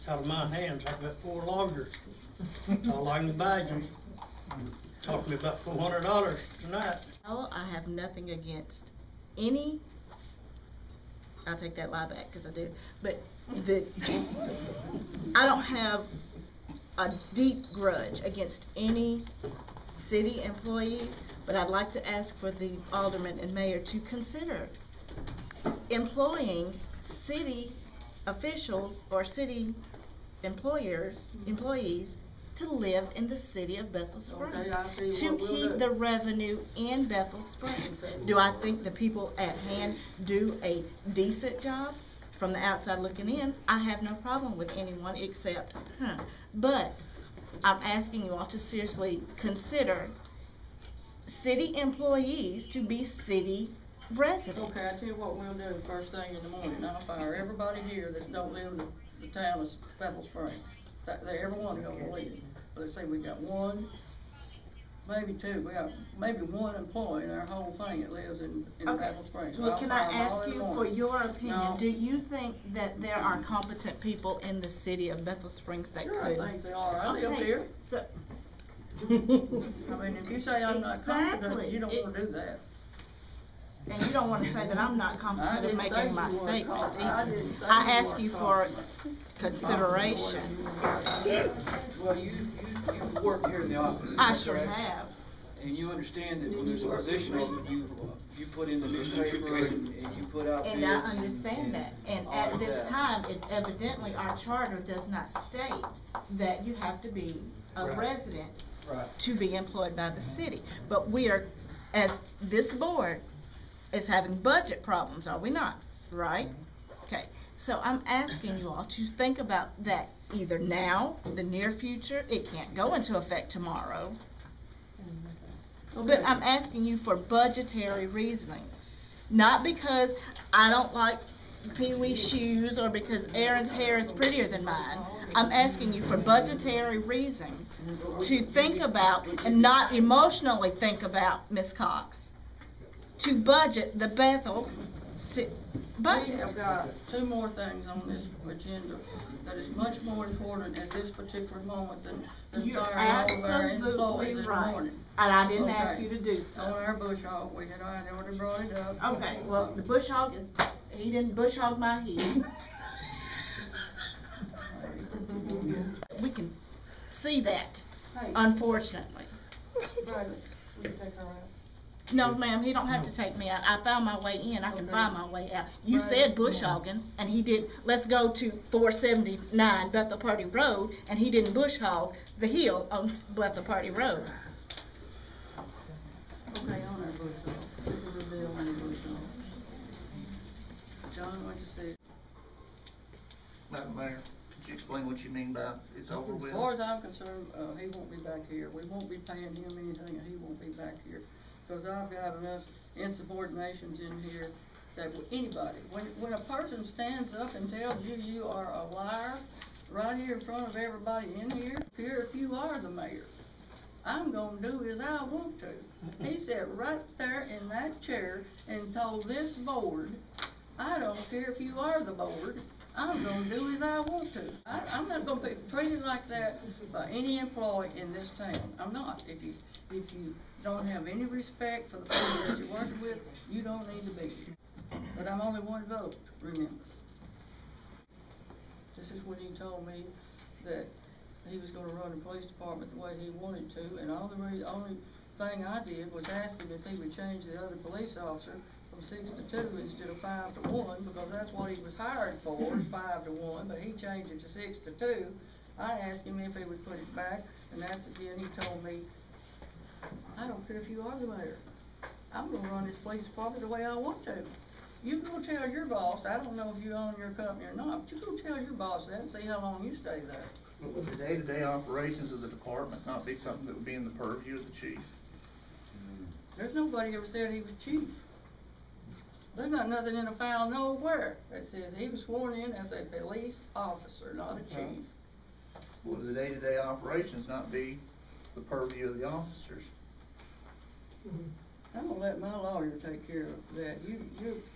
out of my hands. I've got 4 loggers. All I can badges. Talked to me about $400 tonight. Oh, I have nothing against any, I'll take that lie back because I do, but I don't have a deep grudge against any city employee, but I'd like to ask for the alderman and mayor to consider employing city officials or city employees to live in the city of Bethel Springs, to keep the revenue in Bethel Springs. Do I think the people at hand do a decent job? From the outside looking in, I have no problem with anyone except her. But I'm asking you all to seriously consider city employees to be city residents. Okay, I tell you what we'll do first thing in the morning. I'll fire everybody here that don't live in the town of Bethel Springs. Everyone gonna leave. Let's say we got 1, maybe 2. We got maybe 1 employee in our whole thing that lives in Bethel Springs. So well, can I ask you for your opinion? No. Do you think that there are competent people in the city of Bethel Springs that sure, could? I think they are. I live here. So I mean, if you say I'm not competent, you don't want to do that. And you don't want to say that I'm not competent in making my statement either. I ask you for consideration. Well, you work here in the office. I sure have. And you understand that when there's a position open, you put in the newspaper and you put out bids. And I understand that. And at this time, evidently our charter does not state that you have to be a resident to be employed by the city. But we are, as this board, is having budget problems, are we not? Right? Okay. So I'm asking you all to think about that either now, the near future. It can't go into effect tomorrow. Okay. But I'm asking you for budgetary reasonings. Not because I don't like Pee-wee's shoes or because Aaron's hair is prettier than mine. I'm asking you for budgetary reasons to think about and not emotionally think about, Ms. Cox. To budget the Bethel budget. We have got 2 more things on this agenda that is much more important at this particular moment than firing all of our employees this morning. And I didn't ask you to do so. On our bush hog, we had already brought it up. Okay, well, the bush hog, he didn't bush hog my head. We can see that, unfortunately. Bradley, will you take her out? No, ma'am, he don't have to take me out. I found my way in. I can find my way out. You said bush hogging, and he did. Let's go to 479 Bethel Party Road, and he didn't bush hog the hill on Bethel Party Road. Okay, on our bush hog. This is a bill on the bush hog. John, what you say? Madam Mayor, could you explain what you mean by it's over with? As far as I'm concerned, he won't be back here. We won't be paying him anything, and he won't be back here. Because I've got enough insubordinations in here that anybody, when a person stands up and tells you you are a liar right here in front of everybody in here if you are the mayor, I'm going to do as I want to. He sat right there in that chair and told this board, I don't care if you are the board, I'm going to do as I want to. I'm not going to be treated like that by any employee in this town. I'm not. If you don't have any respect for the people that you're working with, you don't need to be here. But I'm only 1 vote, remember. This is when he told me that he was going to run the police department the way he wanted to, and only thing I did was ask him if he would change the other police officer from 6 to 2 instead of 5 to 1, because that's what he was hired for, is 5 to 1, but he changed it to 6 to 2. I asked him if he would put it back, and that's again, he told me, I don't care if you are the mayor. I'm going to run this police department the way I want to. You go tell your boss, I don't know if you own your company or not, but you go tell your boss that and see how long you stay there. But would the day-to-day operations of the department not be something that would be in the purview of the chief? There's nobody ever said he was chief. There's not nothing in the file nowhere that says he was sworn in as a police officer, not a chief. Would the day-to-day operations not be the purview of the officers? I'm gonna let my lawyer take care of that. You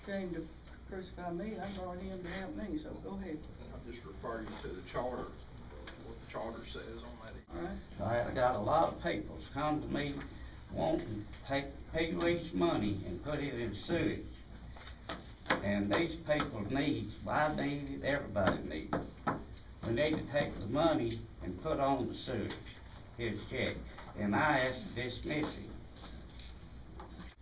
came to crucify me, I brought him to help me, so go ahead. I just refer you to the charter, what the charter says on that. All right? I got a lot of people come to me wanting to take police money and put it in sewage. And these people need, I need it, everybody needs it. We need to take the money and put on the sewage, his check. And I asked to dismiss him.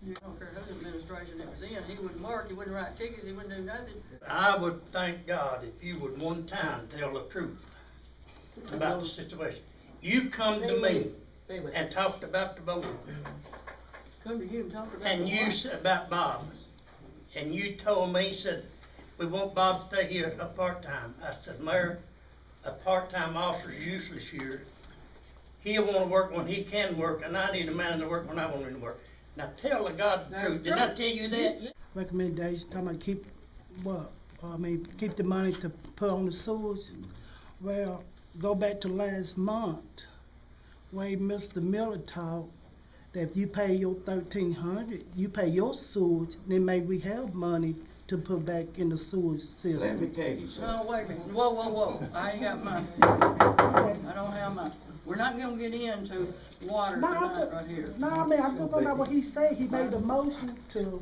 You don't care whose administration it was in, he wouldn't work, he wouldn't write tickets, he wouldn't do nothing. I would thank God if you would one time tell the truth about the situation. You come to me and talked about the voting, Come to you and talk about and you said about Bob, and you told me, said, we want Bob to stay here a part-time. I said, Mayor, a part-time officer is useless here. He'll want to work when he can work, and I need a man to work when I want him to work. Now tell the God the truth. Didn't I tell you that? Recommendation, talking about keep keep the money to put on the sewers. Well, go back to last month, when Mr. Miller talked, that if you pay your $1,300, you pay your sewage, then maybe we have money to put back in the sewage system. Let me tell you something. No, wait a minute, whoa, I ain't got money. I don't have money. We're not gonna get into water tonight right here. No, I mean, I'm just talking about what he said. He made a motion to,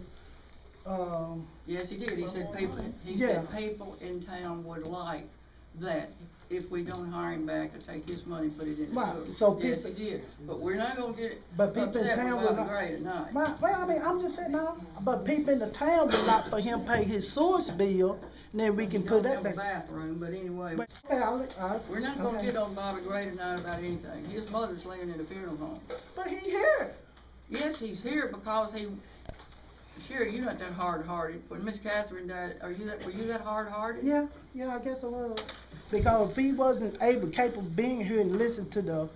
Yes, he did, he said people in town would like that if we don't hire him back to take his money and put it in the Right, sewer. so Yes, people- he did, but we're not gonna get but people in upset town with would Bobby not. Gray tonight. Well, I mean, I'm just saying now, but people in the town would like for him to pay his sewage bill, and then we can put that Don't have a back. bathroom, but anyway, But, okay, I'll, we're not gonna okay. get on Bobby Gray tonight about anything. His mother's laying in a funeral home. But he here. Yes, he's here because sure, you're not that hard-hearted. When Miss Catherine died, were you that hard-hearted? Yeah, I guess I was. Because if he wasn't capable of being here and listen to the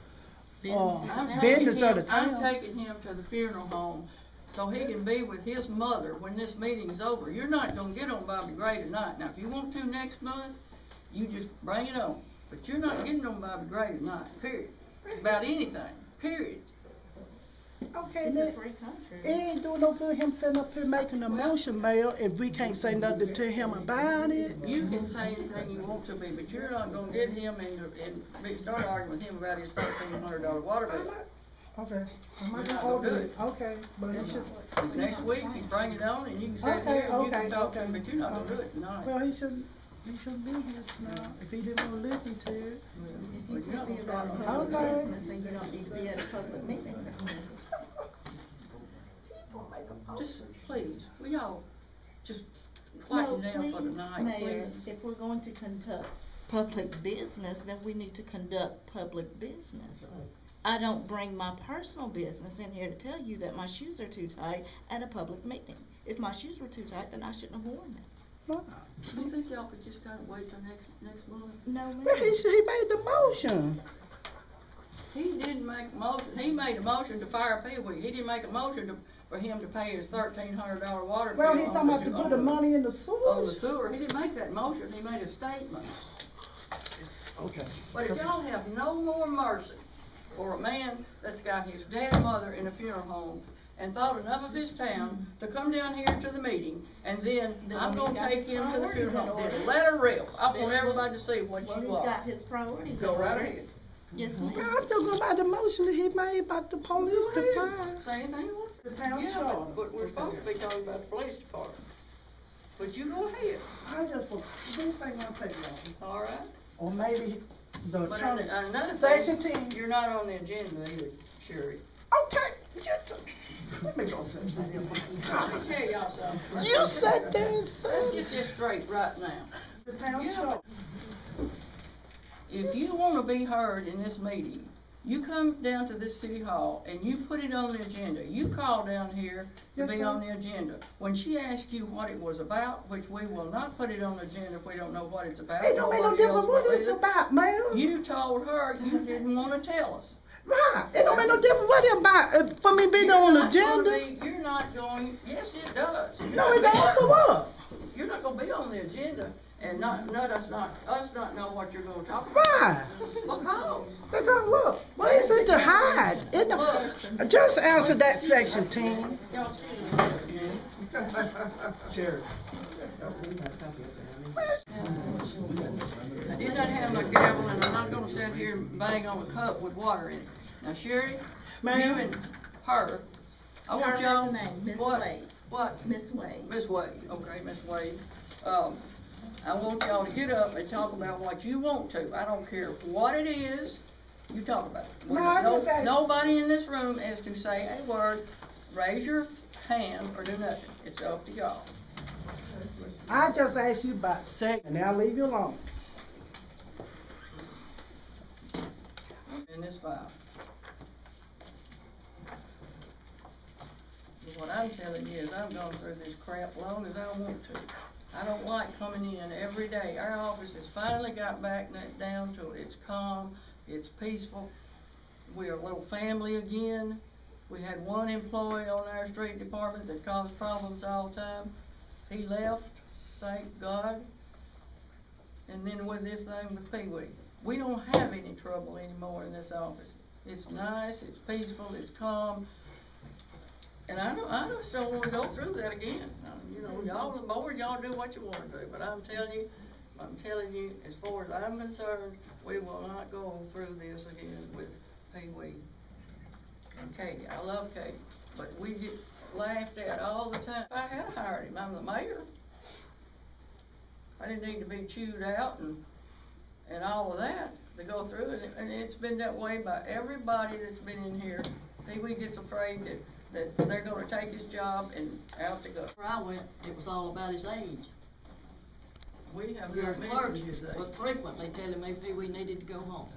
business of the town. I'm taking him to the funeral home so he can be with his mother when this meeting's over. You're not gonna get on Bobby Gray tonight. Now, if you want to next month, you just bring it on. But you're not getting on Bobby Gray tonight, period. About anything, period. Okay, It's then, a free country. it ain't doing no good him sitting up here making a motion, Mayor, if we can't say nothing to him about it. You can say anything you want to me, but you're not gonna get him and start arguing with him about his $1,300 water bill. Okay. I'm You're not not gonna gonna do do it. it. Okay, but he should. Next week, you bring it on and you can sit Okay, here and you can okay, talk to him, okay. but you're not gonna do it tonight. Well, he shouldn't be here now, if he didn't want to listen to it. Well, you're not gonna start on him. Okay. Business, then you don't need to be at a public meeting. Just please, we all just quieten down for tonight, Mayor, please. if we're going to conduct public business, then we need to conduct public business. I don't bring my personal business in here to tell you that my shoes are too tight at a public meeting. If my shoes were too tight, then I shouldn't have worn them. No. You think y'all could just kinda wait till next month? No, ma'am. Well, he made the motion. He didn't make a motion, he made a motion to fire Pee Wee, he didn't make a motion for him to pay his $1,300 water bill. Well, he's talking about to put the money in the On the sewage. sewer, he didn't make that motion, he made a statement. Okay. But if y'all have no more mercy for a man that's got his dad and mother in a funeral home and thought enough of his town to come down here to the meeting, and then I'm gonna take him to the funeral home, then let her rip. I want everybody to see what Well, you he's are. got his priorities. Go in right order. ahead. Yes, Well, ma'am. I'm still going by the motion that he made about the police Go ahead. department. Say anything you want. The town Yeah, charter. but we're supposed to be talking about the police department. But you go ahead, I just, this ain't gonna take long. all right? Or maybe the But county. another Section thing, 10. you're not on the agenda either, Sherry. Okay, let me go sit Let me tell y'all something. You sat there and Let's said get this straight right now. the town Yeah. charter. If you wanna be heard in this meeting, you come down to this city hall and you put it on the agenda. You call down here to Yes, be ma'am. on the agenda. When she asked you what it was about, which we will not put it on the agenda if we don't know what it's about. It don't make no nobody difference else what will it's either. about, man. You told her you didn't wanna tell us. Right, it don't make no difference what it's about, for me being on the agenda. You're not going, yes it does. No, it don't, for what? You're not gonna be on the agenda and us not know what you're gonna talk about. Right, because look, what is it to hide? It don't, just answer that section 10. Y'all see it? Sherry, I did not have my gavel, and I'm not gonna sit here and bang on a cup with water in it. Now, Sherry, you and her, I want Her y'all. name, Miss What? Wade. What? Miss Wade. Miss Wade, okay, Miss Wade. I want y'all to get up and talk about what you want to. I don't care what it is, you talk about it. No, I just asked- Nobody in this room is to say a word, raise your hand, or do nothing. It's up to y'all. I just asked you about sex, and I'll leave you alone. In this file. What I'm telling you is I've gone through this crap long as I want to. I don't like coming in every day. Our office has finally got back down to it. It's calm, it's peaceful. We're a little family again. We had one employee on our street department that caused problems all the time. He left, thank God. And then with this thing with Pee Wee, we don't have any trouble anymore in this office. It's nice, it's peaceful, it's calm. And I just don't wanna go through that again. You know, y'all, the board, y'all do what you wanna do, but I'm telling you, as far as I'm concerned, we will not go through this again with Pee Wee and Katie. I love Katie, but we get laughed at all the time. I had hired him, I'm the mayor. I didn't need to be chewed out and all of that to go through it, and it's been that way by everybody that's been in here. Pee Wee gets afraid that they're gonna take his job and out to go. Where I went, it was all about his age. We have Your got many clerks his age. were frequently telling me Pee Wee needed to go home.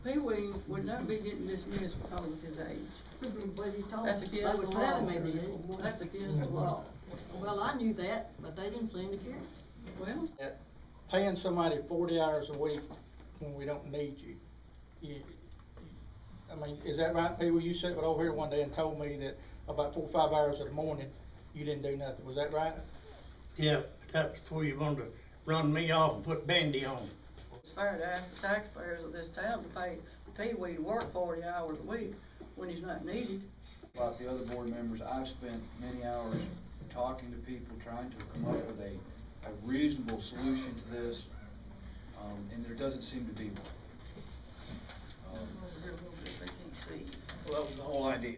Pee Wee would not be getting dismissed because of his age. But he told That's me, against they the were law. telling me that. That's against the law. Well, I knew that, but they didn't seem to care. Well, Paying somebody 40 hours a week when we don't need you. I mean, is that right, people? You sat over here one day and told me that about 4 or 5 hours in the morning, you didn't do nothing. Was that right? Yeah, that's before you wanted to run me off and put Bandy on. it's fair to ask the taxpayers of this town to pay Pee Wee to work 40 hours a week when he's not needed. Like the other board members, I've spent many hours talking to people, trying to come up with a reasonable solution to this, and there doesn't seem to be one. Over here a little bit, they can't see. Well, that was the whole idea.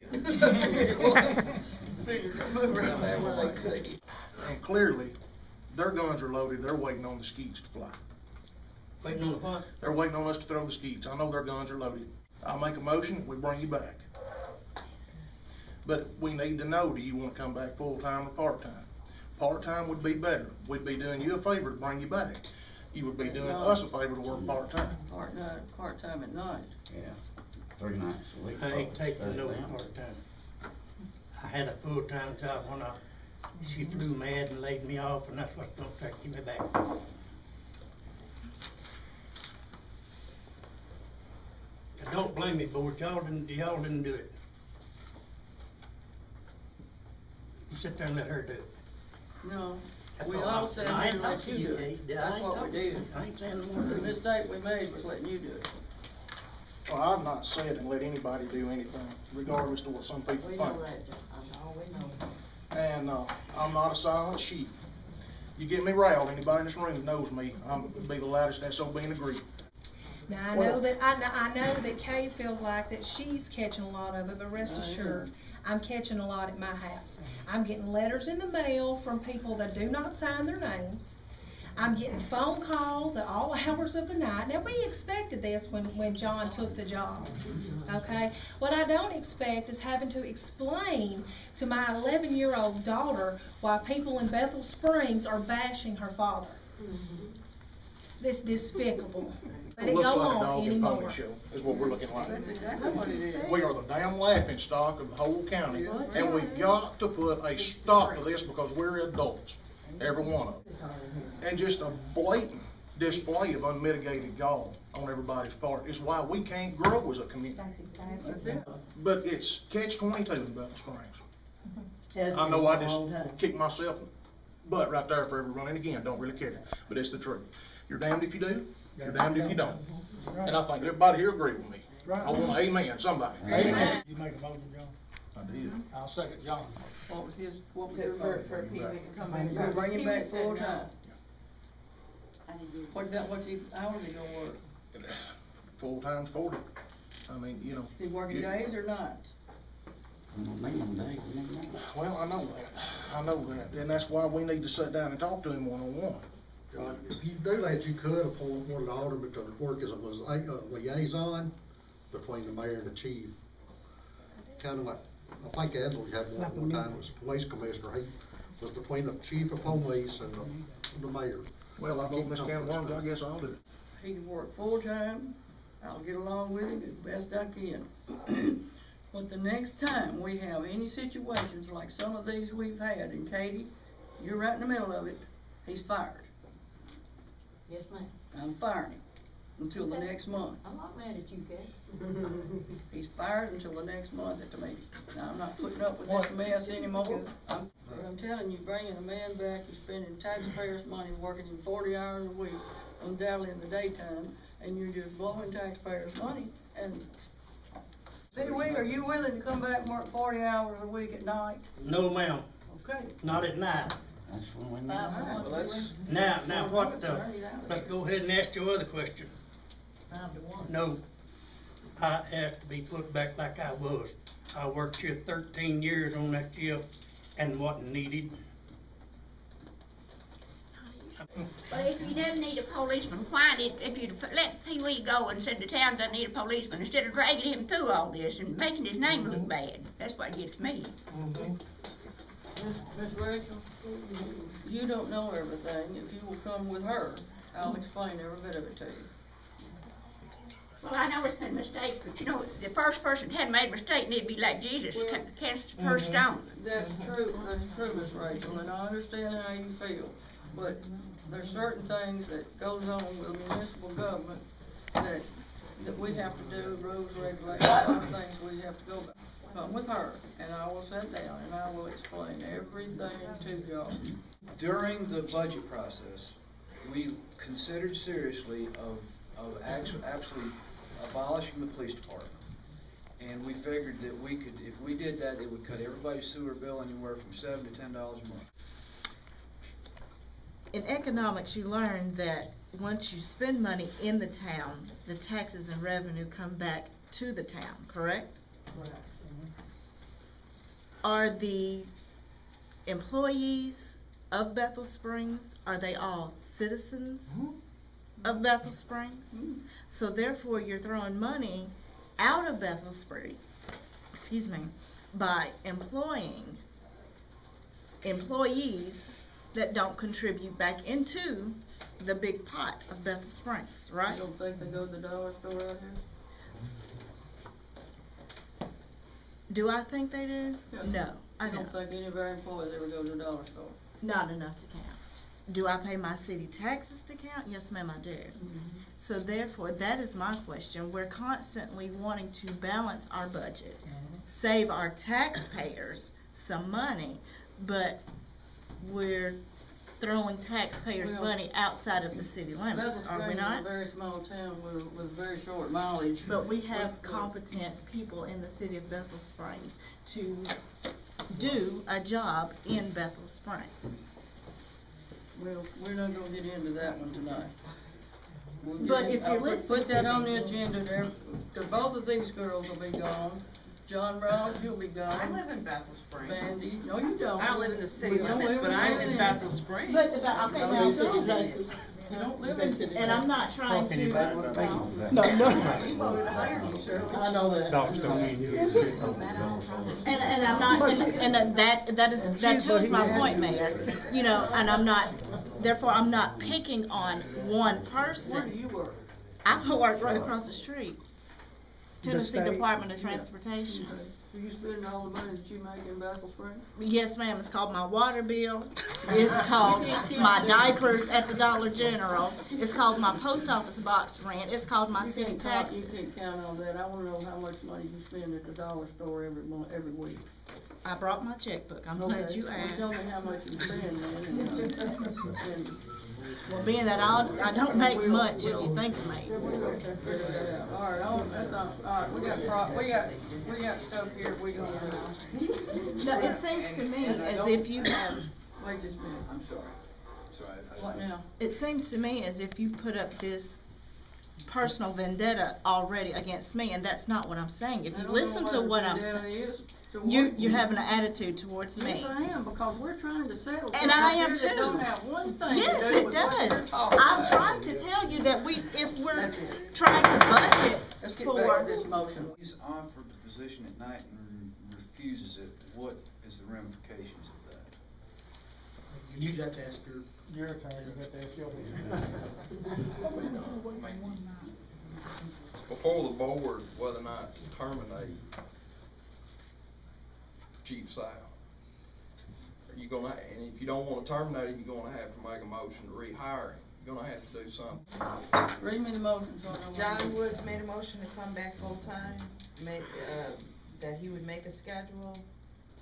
Figure, move around there where they see. And clearly, their guns are loaded, they're waiting on the skeets to fly. Waiting on the what? They're waiting on us to throw the skeets. I know their guns are loaded. I'll make a motion, we bring you back. But we need to know, do you want to come back full-time or part-time? Part-time would be better. We'd be doing you a favor to bring you back. You would be doing us a favor to work part-time. Part-time at night. Yeah, 3 nights a week. I ain't taking no part-time. I had a full-time job when she flew mad and laid me off, and that's what's gonna take me back. And don't blame me, board, y'all didn't do it. You sit there and let her do it. No, That's we all all I- said I we ain't let talking you to do you, it. Dave. That's what we did. I ain't saying no more. The mistake we made was letting you do it. Well, I've not said and let anybody do anything, regardless to what some people We think. know that, that's all we know. And, I'm not a silent sheep. You get me riled, anybody in this room knows me, I'm be the loudest SOB in the group. Now, I know that Kay feels like that she's catching a lot of it, but rest assured, I'm catching a lot at my house. I'm getting letters in the mail from people that do not sign their names. I'm getting phone calls at all hours of the night. Now, we expected this when John took the job, okay? What I don't expect is having to explain to my 11-year-old daughter why people in Bethel Springs are bashing her father. This despicable. Let it Looks go like a on dog and anymore. pony show, is what we're looking like. That's exactly what it is. We are the damn laughing stock of the whole county, and we've got to put a stop to this because we're adults, every one of them. And just a blatant display of unmitigated gall on everybody's part is why we can't grow as a community. That's it. But it's catch-22 in Bethel Springs. I know I just kicked myself butt right there for every running again, don't really care, but it's the truth. You're damned if you do, you're damned if you don't. And I think everybody here agree with me. I want an amen, somebody. Amen. You make a motion, John? I did. I'll second John. What was your For vote? Pee Wee to come back. You're bringing Pee him Wee back said full no. time. I didn't do it. How is he gonna work? Full time's 40. I mean, you know. Is he working you- days or nights? Well, I know that, and that's why we need to sit down and talk to him one-on-one. John, if you do that, you could appoint one of the aldermen to work as a liaison between the mayor and the chief. Kind of like, I think Edward had one time, was police commissioner, he was between the chief of police and the mayor. Well, I told Ms. Cameron, I guess I'll do it. He can work full time, I'll get along with him as best I can. But the next time we have any situations like some of these we've had, and Katie, you're right in the middle of it, he's fired. Yes, ma'am. I'm firing him until the next month. I'm not mad at you, Kay. He's fired until the next month at the meeting. Now, I'm not putting up with this mess anymore. I'm telling you, bringing a man back, you're spending taxpayers' money, working him 40 hours a week, undoubtedly in the daytime, and you're just blowing taxpayers' money. And Pee Wee, are you willing to come back and work 40 hours a week at night? No, ma'am, Okay. not at night. That's when we Well, let's- Now, what, let's go ahead and ask your other question. 5 to 1. No, I asked to be put back like I was. I worked here 13 years on that shift and wasn't needed. But if you do need a policeman, why did, if you'd let Pee Wee go and said the town doesn't need a policeman, instead of dragging him through all this and making his name look bad? That's what gets me. Miss Rachel, you don't know everything. If you will come with her, I'll explain every bit of it to you. Well, I know it's been mistakes, but you know, the first person that hadn't made a mistake need to be like Jesus, cast the first stone. That's true, Miss Rachel, and I understand how you feel. But there's certain things that goes on with municipal government that we have to do, rules, regulations, a lot of things we have to go by. Come with her, and I will sit down and I will explain everything to y'all. During the budget process, we considered seriously of absolutely abolishing the police department. And we figured that we could, if we did that, it would cut everybody's sewer bill anywhere from $7 to $10 a month. In economics, you learn that once you spend money in the town, the taxes and revenue come back to the town, correct? Correct. Are the employees of Bethel Springs, are they all citizens of Bethel Springs? So therefore, you're throwing money out of Bethel Springs, by employing employees that don't contribute back into the big pot of Bethel Springs, right? You don't think they go to the dollar store out here? Do I think they do? Yeah. No, I You don't. don't think any of our employees ever go to the dollar store? Not enough to count. Do I pay my city taxes to count? Yes, ma'am, I do. So therefore, that is my question. We're constantly wanting to balance our budget, save our taxpayers some money, but we're throwing taxpayers' Well, money outside of the city limits, are we Bethel Springs is a not? very small town with very short mileage. But we have competent people in the city of Bethel Springs to do a job in Bethel Springs. Well, we're not gonna get into that one tonight. We'll get But in- if you're listening Put that to on me. the agenda there, 'cause both of these girls will be gone. John Ross, you'll be gone. I live in Bethel Springs. Bandy, no you don't. I don't live in the city You don't limits, live but I'm in the Bethel Springs. But, okay, now, you city don't. limits. You don't live in. And I'm not trying to. No. I know that. And I'm not, and that shows my point, Mayor. You know, and I'm not, therefore I'm not picking on one Where do person. you work? I can work right across the street. Tennessee state? Department of Transportation. Do you spend all the money that you make in Bethel Springs? Yes, ma'am, it's called my water bill. It's called my diapers at the Dollar General. It's called my post office box rent. It's called my You city can't taxes. You can't count on that. I wanna know how much money you spend at the dollar store every month, every week. I brought my checkbook. I'm glad you Well, tell asked. me how much you spend then, and Well, being that I don't make much as you think of me. we'll figure that out. All right, that's all right, we got stuff here. here, we gonna do it. No, it seems to me as if you have, Wait just a minute. I'm sorry. What now? it seems to me as if you've put up this personal vendetta already against me, and that's not what I'm saying. If you listen to what I'm saying, you're having an attitude towards me. Yes, I am, because we're trying to settle. And I am things that too. don't have one thing Yes, to do it with what does. we're talking I'm about. trying to tell you that if we're That's it. trying to budget Let's get back for, to this motion. He's offered the position at night and refuses it. What is the ramifications of that? You'd have to ask your attorney, you'd have to ask your. Before the board, whether or not to terminate Chief Sal. Are you gonna, and if you don't wanna terminate him, you're gonna have to make a motion to rehire him. You're gonna have to do something. Read me the motion, so I know. John Woods made a motion to come back full-time, that he would make a schedule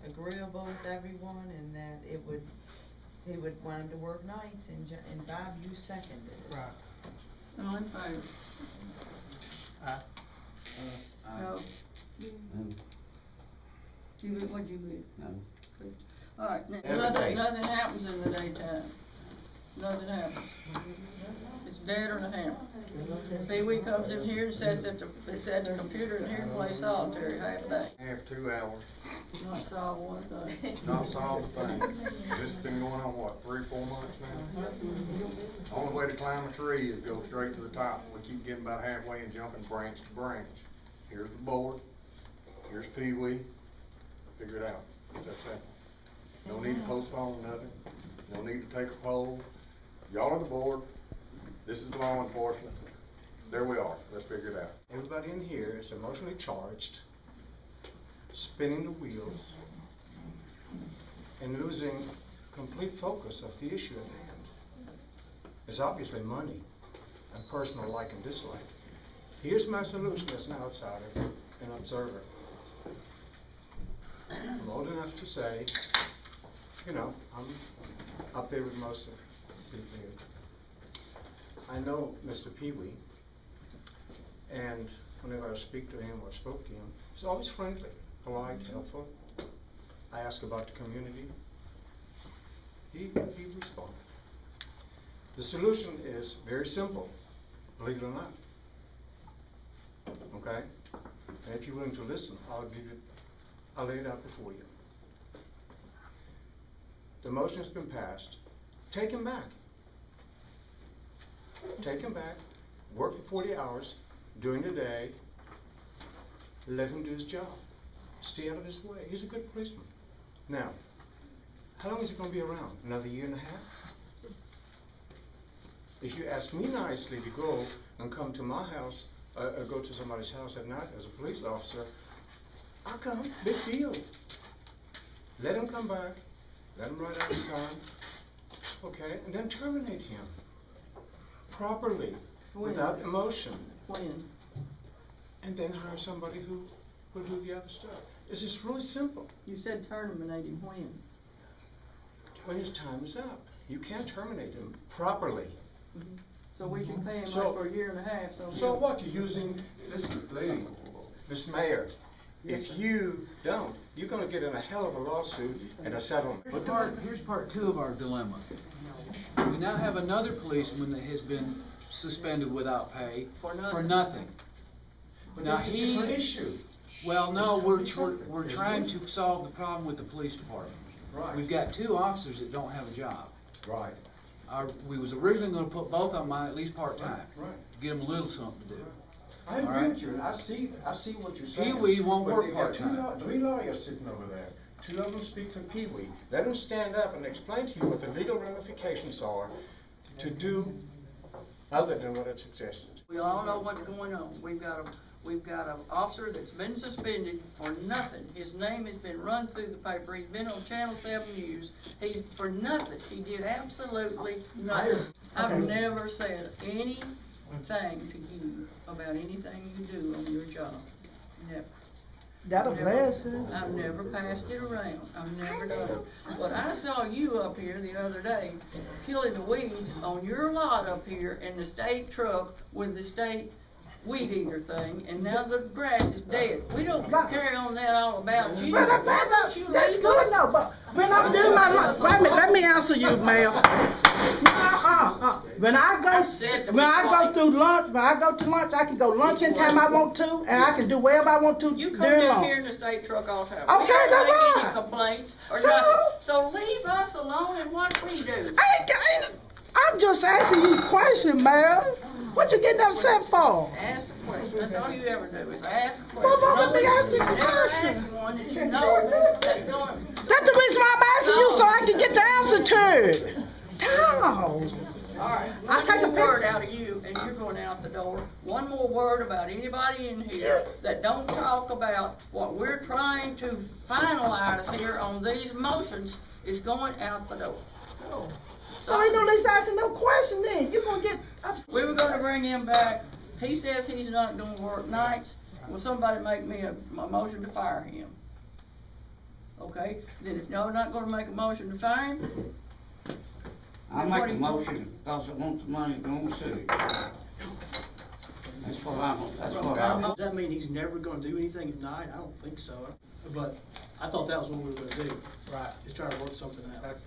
agreeable with everyone, and that he would want him to work nights, and Bob, you seconded it. Right. All in favor? No. What'd you read? No. All right, Every day. nothing happens in the daytime. Nothing happens. It's dead or the hammer. Pee Wee comes in here and sits at the computer in here and plays solitary half a day. Have 2 hours, Not solve one thing. not solve a thing. This has been going on, what, 3 or 4 months now? Only way to climb a tree is go straight to the top. We keep getting about halfway and jumping branch to branch. Here's the board, here's Pee Wee, figure it out. It's that simple. No need to postpone nothing, no need to take a poll. Y'all are the board, this is law enforcement. There we are, let's figure it out. Everybody in here is emotionally charged, spinning the wheels, and losing complete focus of the issue at hand. It's obviously money and personal like and dislike. Here's my solution as an outsider, an observer. I'm old enough to say, you know, I'm up there with most of the people here. I know Mr. Pee Wee, and whenever I speak to him or spoke to him, he's always friendly, polite, helpful. I ask about the community. He responded. The solution is very simple, believe it or not. Okay? And if you're willing to listen, I'll lay it out before you. The motion has been passed. Take him back. Take him back, work the 40 hours during the day, let him do his job. Stay out of his way. He's a good policeman. Now, how long is he going to be around? Another year and a half? If you ask me nicely to go and come to my house, go to somebody's house at night as a police officer, I'll come. Big deal. Let him come back. Let him write out his time. Okay? And then terminate him. Properly. When? Without emotion. When? And then hire somebody who will do the other stuff. It's just really simple. You said terminate him when? When his time is up. You can't terminate him properly. Mm-hmm. So we should pay him So- like for a year and a half, So what? You're using, listen, lady, Miss Mayor, if you don't, you're gonna get in a hell of a lawsuit and a settlement. Here's part 2 of our dilemma. We now have another policeman that has been suspended without pay for nothing. But Now that's a different issue. Well, no, It's we're totally separate, isn't trying it? to solve the problem with the police department. Right. We've got 2 officers that don't have a job. Right. We was originally gonna put both of them on at least part-time. Right. To get them a little something to do. I All agree right. with you, and I see what you're saying. Pee Wee won't But work they got part-time. 3 lawyers sitting over there. 2 of them speak for Pee Wee. Let them stand up and explain to you what the legal ramifications are to do other than what it suggested. We all know what's going on. We've got an officer that's been suspended for nothing. His name has been run through the paper. He's been on Channel 7 News. He, for nothing. He did absolutely nothing. I've never said anything to you about anything you do on your job. Never. That'll bless her. I've never passed it around. I've never done it. But I saw you up here the other day killing the weeds on your lot up here in the state truck with the state weed eater thing, and now the grass is dead. We don't carry on that all about you. But that's good though, but when I'm doing my lunch, wait a minute, let me answer you, Mayor. When I go through lunch, when I go to lunch, I can go lunch anytime I want to, and I can do whatever I want to You come during down lunch. here in the state truck all the time. Okay, We don't that's make right. any complaints or So? nothing. So leave us alone and watch we do. I'm just asking you a question, Mayor. What you getting upset for? Ask the question. That's all you ever do is ask a question. Well, let me ask you a Never question. ask one that you know that's going. That's the reason why I'm asking you, so I can get the answer to it. Dog. All right, I'll take a one more word picture. out of you, and you're going out the door. One more word about anybody in here that don't talk about what we're trying to finalize here on these motions is going out the door. So ain't no least asking no question then. You're gonna get upset. We were gonna bring him back. He says he's not gonna work nights. Will somebody make me a motion to fire him? Okay, then if y'all not gonna make a motion to fire him, I make a motion because I want the money to go on sewer. That's what I want. Does that mean he's never gonna do anything at night? I don't think so. But I thought that was what we were gonna do. Right. Just try to work something out.